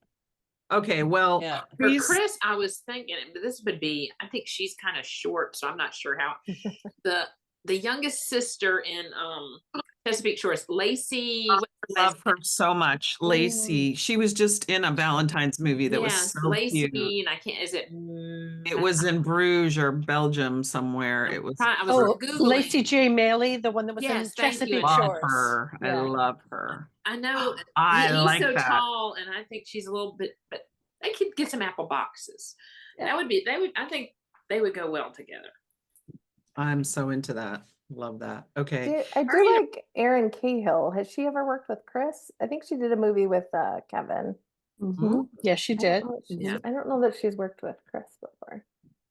Okay, well, Yeah. For please- Chris, I was thinking, but this would be, I think she's kind of short, so I'm not sure how. The youngest sister in Chesapeake Shores, Lacey. what's her last love her so much. Lacey. She was just in a Valentine's movie that was Yes, so Lacey, cute. and I can't. Is it? It was in Bruges or Belgium somewhere. It was I was Oh, Googling. Lacey J. Maley, the one that was Yes, in thank you, Chesapeake Annette. love Shores. her. I Yeah. love her. I know I he's like so that. tall, and I think she's a little bit. But they could get some apple boxes. Yeah. That would be. They would. I think they would go well together. I'm so into that. Love that. Okay. I do Alright. like Erin Cahill. Has she ever worked with Chris? I think she did a movie with Kevin. Mhm. Yeah, she I did. don't know if she's- Yeah. I don't know that she's worked with Chris before.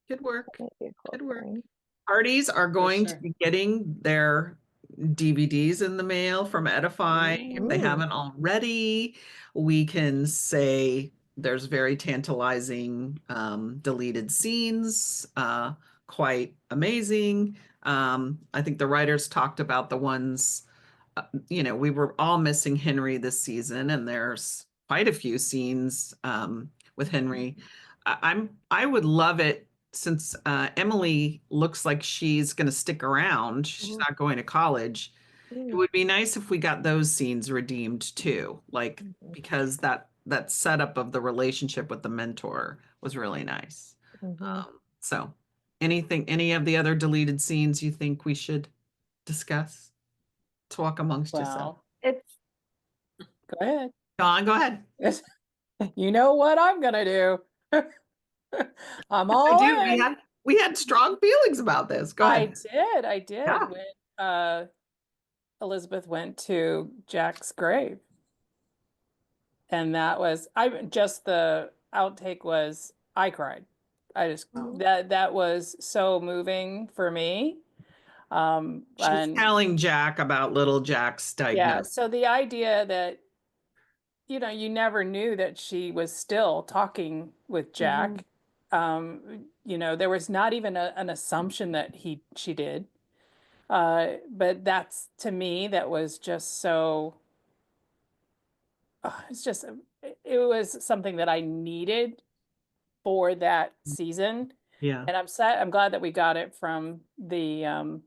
Good work. That might be a Good cool work. thing. Parties are going to sure. be getting their DVDs in the mail from Edify. If they Mm. haven't already, we can say there's very tantalizing deleted scenes, quite amazing. I think the writers talked about the ones, we were all missing Henry this season, and there's quite a few scenes with Henry. I would love it since Emily looks like she's going to stick around. She's not going to college. It Mm. would be nice if we got those scenes redeemed too, like Mhm. because that setup of the relationship with the mentor was really nice. Mhm. So, any of the other deleted scenes you think we should discuss? Talk amongst yourselves. Well, It's go ahead. Dawn, go ahead. You know what I'm gonna do. I'm I all do. in. We had strong feelings about this. Go I ahead. did. I did Yeah. when Elizabeth went to Jack's grave. And that was the outtake was I cried. I just Oh. that was so moving for me. She's And telling Jack about little Jack's yeah, diagnosis. so the idea that you never knew that she was still talking with Jack. There was not even an assumption that she did. But that's to me, that was just so, it's just, it was something that I needed for that season. Yeah. And I'm glad that we got it from the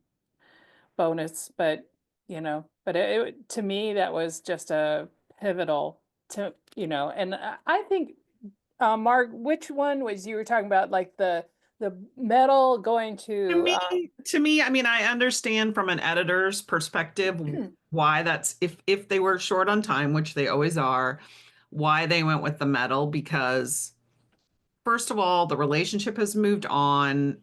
bonus, but to me, that was just a pivotal and I think, Mark, which one was you were talking about, like the medal going To me, I mean, I understand from an editor's perspective why that's if they were short on time, which they always are, why they went with the medal because first of all, the relationship has moved on.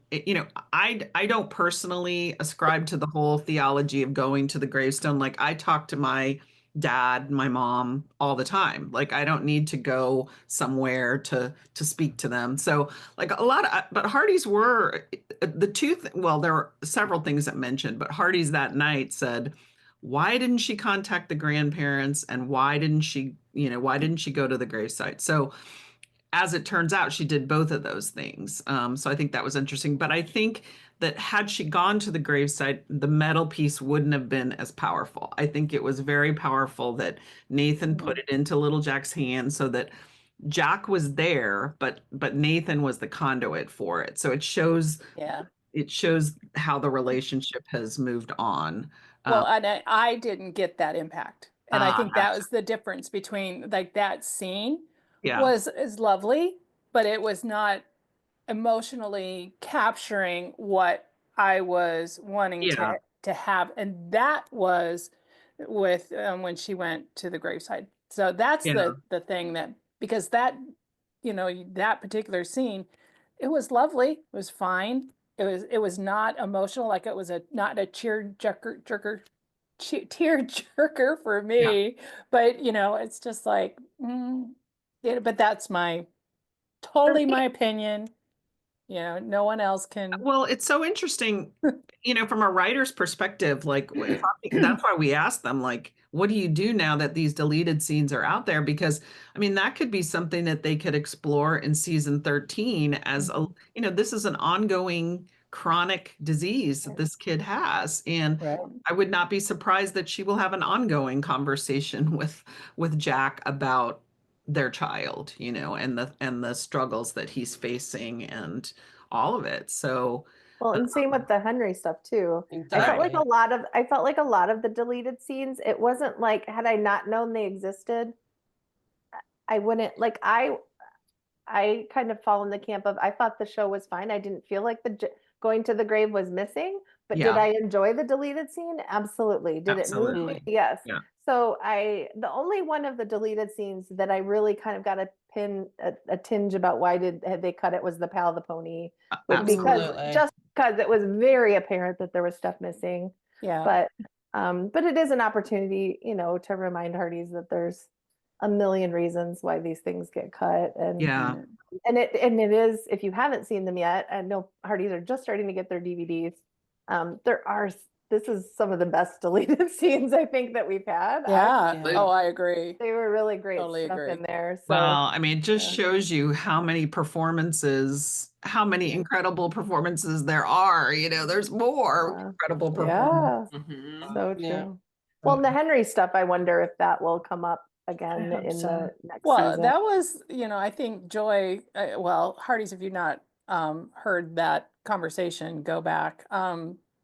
I don't personally ascribe to the whole theology of going to the gravestone. Like I talk to my dad, my mom all the time. Like I don't need to go somewhere to speak to them. So like a lot of, but Hearties were the two. Well, there were several things that mentioned, but Hearties that night said, why didn't she contact the grandparents and why didn't she go to the gravesite? So as it turns out, she did both of those things. So I think that was interesting. But I think that had she gone to the gravesite, the metal piece wouldn't have been as powerful. I think it was very powerful that Nathan put it into little Jack's hands so that Jack was there, but Nathan was the conduit for it. So yeah. it shows how the relationship has moved on. Well, and I didn't get that impact. And I think that That's was the difference between, like, that scene yeah, is lovely, but it was not emotionally capturing what I was wanting yeah, to have. And that was with when she went to the graveside. So that's yeah. the thing, that because that particular scene, it was lovely, it was fine. It was not emotional, like it was not a tear jerker for Yeah. me. But it's just like, but that's totally my opinion. No one else can. Well, it's so interesting, from a writer's perspective, like that's why we asked them, like, what do you do now that these deleted scenes are out there? Because I mean, that could be something that they could explore in season 13 as this is an ongoing chronic disease that this kid has. And Right. I would not be surprised that she will have an ongoing conversation with Jack about their child, and the struggles that he's facing and all of it. So, Well, and same with the Henry stuff too. I felt like Exactly. a lot of the deleted scenes, it wasn't like, had I not known they existed, I wouldn't like I kind of fall in the camp of, I thought the show was fine. I didn't feel like going to the grave was missing, but did yeah, I enjoy the deleted scene? Absolutely. Did it move me? absolutely. Yes. Yeah. So the only one of the deleted scenes that I really kind of got a tinge about why had they cut it was the Pal the Pony, Absolutely. just because it was very apparent that there was stuff missing. Yeah. But it is an opportunity, to remind Hearties that there's a million reasons why these things get cut. And Yeah. it is, if you haven't seen them yet, I know Hearties are just starting to get their DVDs. This is some of the best deleted scenes I think that we've had. Yeah. Yeah. Oh, I agree. They were really great Totally stuff agree. in there. So Well, I mean, it just yeah. shows you how many performances, how many incredible performances there are. You know, there's more Yeah. incredible performances. Yeah, Mhm. so true. Yeah. Well, and the Henry stuff, I wonder if that will come up again hope in so. the next Well, season. that was, I think Joy, well, Hearties, if you've not heard that conversation, go back.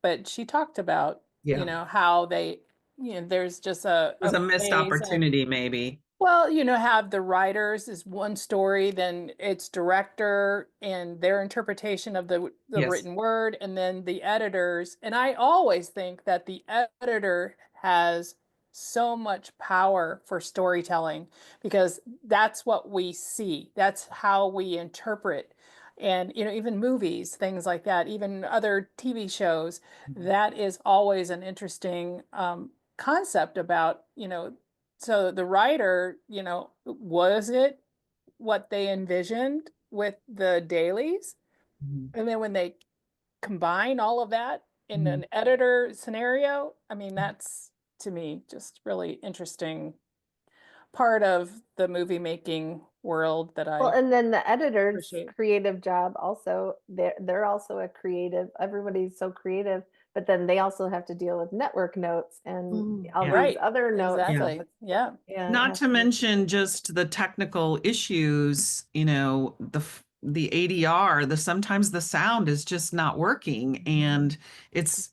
But she talked about, Yeah. how they, there's just It was a missed phase of, opportunity, maybe. well, have the writers is one story, then it's director and their interpretation of the Yes. written word, and then the editors. And I always think that the editor has so much power for storytelling because that's what we see. That's how we interpret. And, even movies, things like that, even other TV shows, that is always an interesting concept about, so the writer, was it what they envisioned with the dailies? Mhm. And then when they combine all of that in Mhm. an editor scenario, I mean, that's to me just really interesting part of the movie making world that Well, I and then the editor's appreciate. creative job also, they're also a creative, everybody's so creative, but then they also have to deal with network notes and all Yeah. these Right, other notes. So exactly. Yeah. yeah, it Not has to be- mention just the technical issues, the ADR, sometimes the sound is just not working. And it's,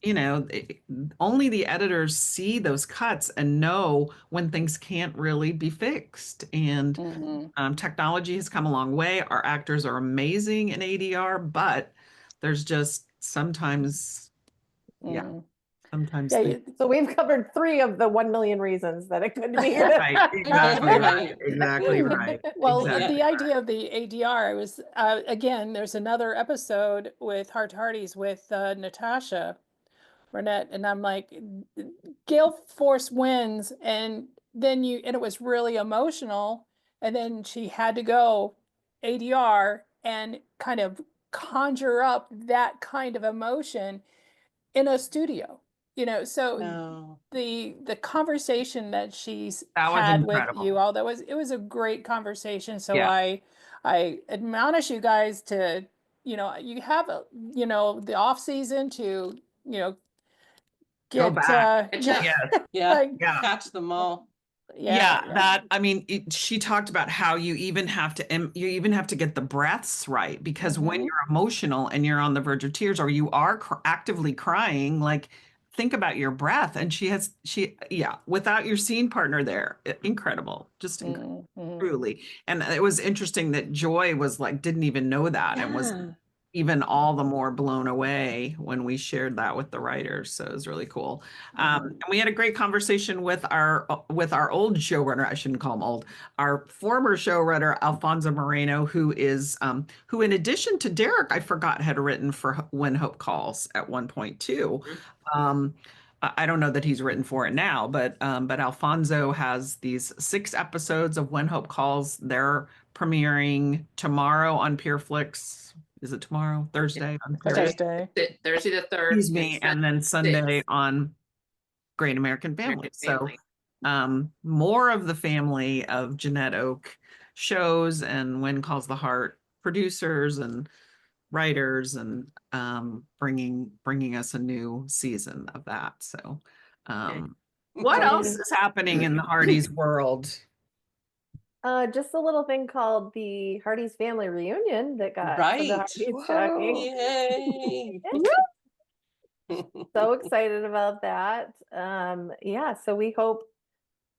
only the editors see those cuts and know when things can't really be fixed. And Mhm. technology has come a long way. Our actors are amazing in ADR, but there's just sometimes, yeah, Mhm. sometimes Yeah, things. So we've covered 3 of the 1 million reasons that it could be. Right, exactly right, exactly right. well, Exactly. the idea of the ADR was again, there's another episode with Heart to Hearties with Natasha Burnett, and I'm like, Gale Force wins, and then and it was really emotional, and then she had to go ADR and kind of conjure up that kind of emotion in a studio, so No. the conversation that she's That was had with you incredible. all, it was a great conversation. So Yeah. I admonish you guys to, you have the off season to, Go get back. yeah, Yes. Yeah. like, Yeah. Catch them all. Yeah, yeah. that I mean, she talked about how you even have to get the breaths right because when Mhm. you're emotional and you're on the verge of tears or you are actively crying, like think about your breath. And without your scene partner there, incredible, just Mhm. truly. And it was interesting that Joy was like didn't even know that and was Yeah. even all the more blown away when we shared that with the writers. So it was really cool. And we had a great conversation with our old showrunner. I shouldn't call him old. Our former showrunner, Alfonso Moreno, who in addition to Derek, I forgot had written for When Hope Calls at one point too. I don't know that he's written for it now, but Alfonso has these 6 episodes of When Hope Calls. They're premiering tomorrow on PeerFlix. Is it tomorrow? Thursday on Thursday. Thursday the 3rd. Excuse me, and then Sunday on Great American Family. So more of the family of Jeanette Oak shows and When Calls the Heart producers and writers and bringing us a new season of that. So what else is happening in the Hearties world? Just a little thing called the Hearties Family Reunion that got the Right. Hearties talking. Yay. So excited about that. Yeah, so we hope,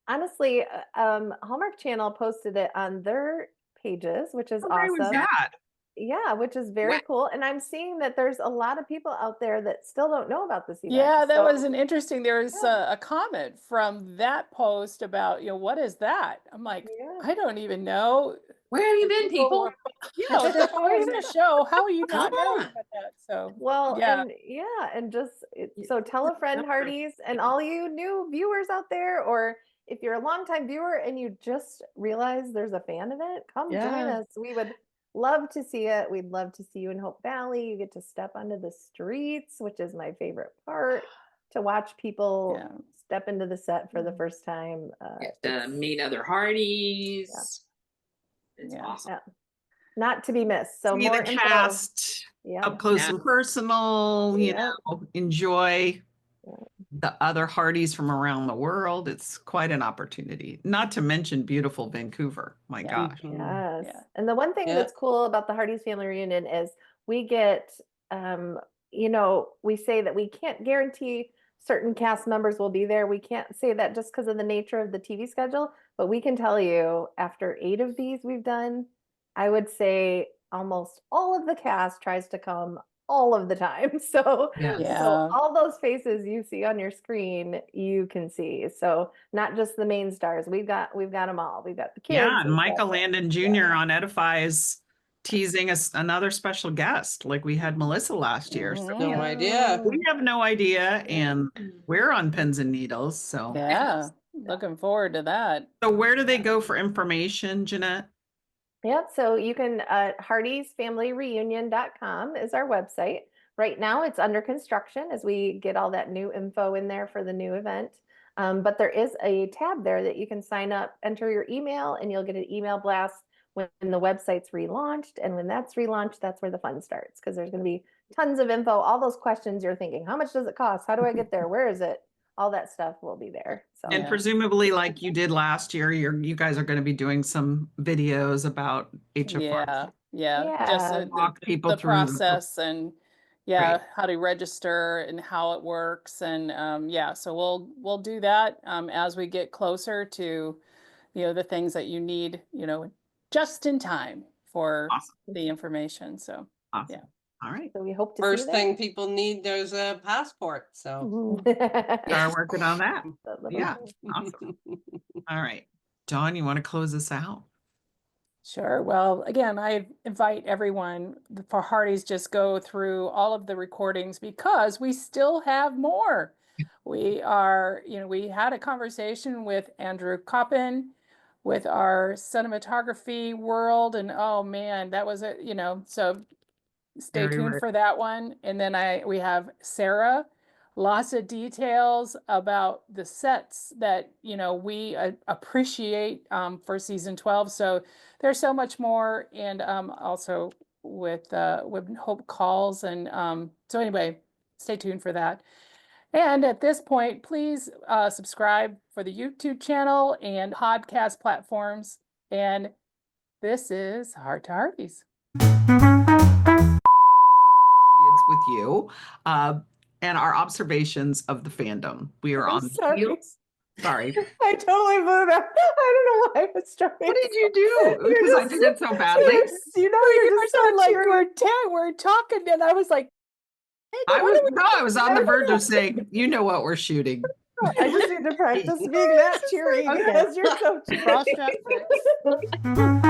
honestly, Hallmark Channel posted it on their pages, which is How great was awesome. that? Yeah, which is very cool. And I'm seeing that there's a lot of people out there that still don't know about this event. Yeah, that So- was an interesting. There was a comment from that post about, what is that? I'm like, Yeah. I don't even know. Where have you been, people? They're following the show. How are you not Come knowing on. about that? So, Well, yeah. and just so tell a friend, Hearties, and all you new viewers out there, or if you're a longtime viewer and you just realize there's a fan event, come join Yeah. us. We would love to see it. We'd love to see you in Hope Valley. You get to step onto the streets, which is my favorite part, to watch people Yeah. step into the set for the first time. Get to meet other Hearties. It's Yeah. awesome. Not to be missed. So See more the info. cast Yeah. up close Yeah. and personal, you Yeah. know, enjoy the other Hearties from around the world. It's quite an opportunity, not to mention beautiful Vancouver. My Yeah. gosh. Yes. Yeah. And the one thing Yeah. that's cool about the Hardy's Family Reunion is we get, you know, we say that we can't guarantee certain cast members will be there. We can't say that just because of the nature of the TV schedule, but we can tell you after 8 of these we've done, I would say almost all of the cast tries to come all of the time. So, Yes. Yeah. so all those faces you see on your screen, you can see. So not just the main stars. We've got them all. We've got the kids. Yeah, and we've got Michael the- Landon Jr. on Edify is teasing us another special guest, like we had Melissa last year. So Mhm. No idea. we have no idea, and we're on pins and needles. So, Yeah. Looking forward to that. so where do they go for information, Jeanette? Yep. So you can, Hardy'sFamilyReunion.com is our website. Right now it's under construction as we get all that new info in there for the new event. But there is a tab there that you can sign up, enter your email, and you'll get an email blast when the website's relaunched. And when that's relaunched, that's where the fun starts, because there's going to be tons of info. All those questions you're thinking, how much does it cost? How do I get there? Where is it? All that stuff will be there. So And Yeah. presumably, like you did last year, you guys are going to be doing some videos about HFR. Yeah. Just Yeah. Walk people the through process and how to register and how it works. And so we'll do that as we get closer to, the things that you need, just in time for Awesome. the information. So Awesome. Yeah. All right. so we hope to First see thing people need, there's a passport. So that. Start working on that. Yeah. Awesome. All right. Dawn, you want to close us out? Sure. Well, again, I invite everyone for Hearties, just go through all of the recordings because we still have more. We are, we had a conversation with Andrew Coppin with our cinematography world, and oh man, that was it, so stay Very tuned rich. for that one. And then we have Sarah, lots of details about the sets that we appreciate for season 12. So there's so much more, and also with Hope Calls, and so anyway, stay tuned for that. And at this point, please subscribe for the YouTube channel and podcast platforms. And this is Heart to Hearties. With you, and our observations of the fandom. We are on. Sorry. Sorry. I totally blew that. I don't know why I was trying. What did you do? Because I did it so badly. You're just so like cheery. we're talking, and I was like, I was on the verge of saying, you know what we're shooting. I just need to practice being that cheery Okay. because you're so cheery. Cross chat fix.